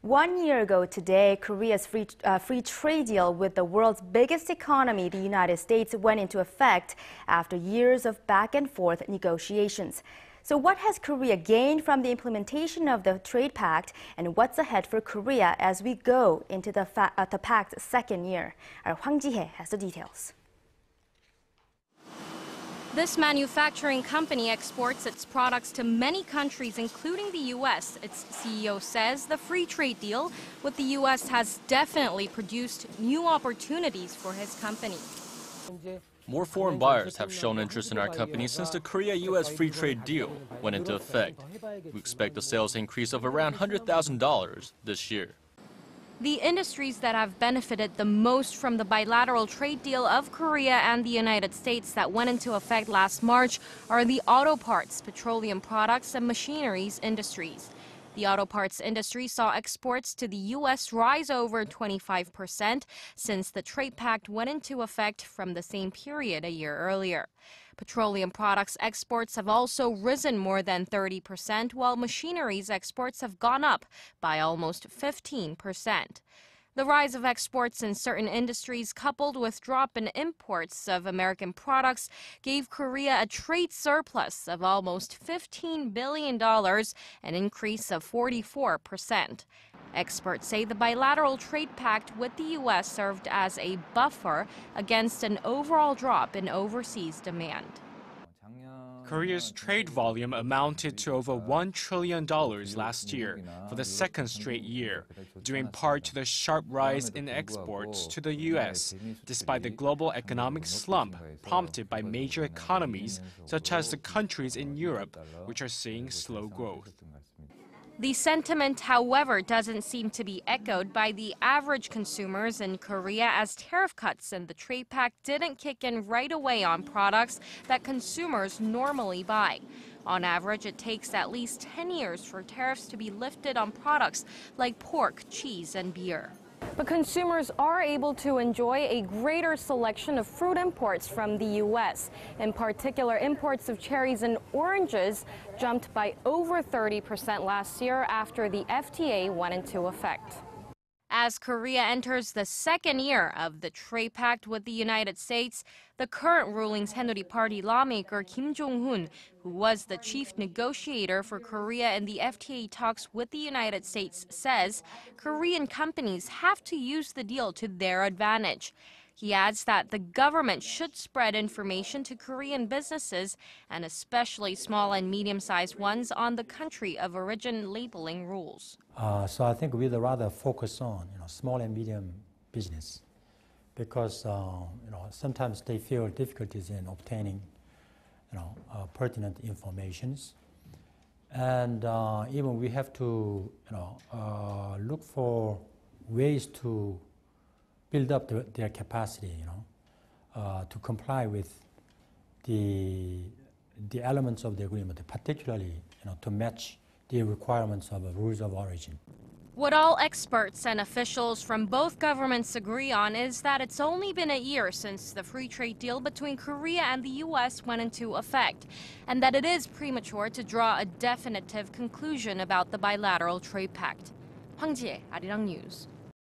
1 year ago today, Korea's free trade deal with the world's biggest economy, the United States, went into effect after years of back and forth negotiations. So what has Korea gained from the implementation of the trade pact, and what's ahead for Korea as we go into the pact's second year? Our Hwang Ji-hye has the details. This manufacturing company exports its products to many countries, including the U.S. Its CEO says the free trade deal with the U.S. has definitely produced new opportunities for his company. More foreign buyers have shown interest in our company since the Korea-U.S. free trade deal went into effect. We expect a sales increase of around $100,000 this year. The industries that have benefited the most from the bilateral trade deal of Korea and the United States that went into effect last March are the auto parts, petroleum products, and machineries industries. The auto parts industry saw exports to the U.S. rise over 25% since the trade pact went into effect from the same period a year earlier. Petroleum products exports have also risen more than 30%, while machineries exports have gone up by almost 15%. The rise of exports in certain industries, coupled with drop in imports of American products, gave Korea a trade surplus of almost $15 billion, an increase of 44%. Experts say the bilateral trade pact with the U.S. served as a buffer against an overall drop in overseas demand. Korea's trade volume amounted to over $1 trillion last year for the second straight year, due in part to the sharp rise in exports to the U.S., despite the global economic slump prompted by major economies such as the countries in Europe, which are seeing slow growth. The sentiment, however, doesn't seem to be echoed by the average consumers in Korea, as tariff cuts in the trade pact didn't kick in right away on products that consumers normally buy. On average, it takes at least 10 years for tariffs to be lifted on products like pork, cheese, and beer. But consumers are able to enjoy a greater selection of fruit imports from the U.S. In particular, imports of cherries and oranges jumped by over 30% last year after the FTA went into effect. As Korea enters the second year of the trade pact with the United States, the current ruling Saenuri Party lawmaker Kim Jong-un, who was the chief negotiator for Korea in the FTA talks with the United States, says Korean companies have to use the deal to their advantage. He adds that the government should spread information to Korean businesses, and especially small and medium-sized ones, on the country of origin labeling rules. So I think we'd rather focus on small and medium business, because sometimes they feel difficulties in obtaining pertinent informations, and even we have to look for ways to build up their capacity, to comply with the elements of the agreement, particularly to match the requirements of the rules of origin. What all experts and officials from both governments agree on is that it's only been a year since the free trade deal between Korea and the U.S. went into effect, and that it is premature to draw a definitive conclusion about the bilateral trade pact. Hwang Ji-hye, Arirang News.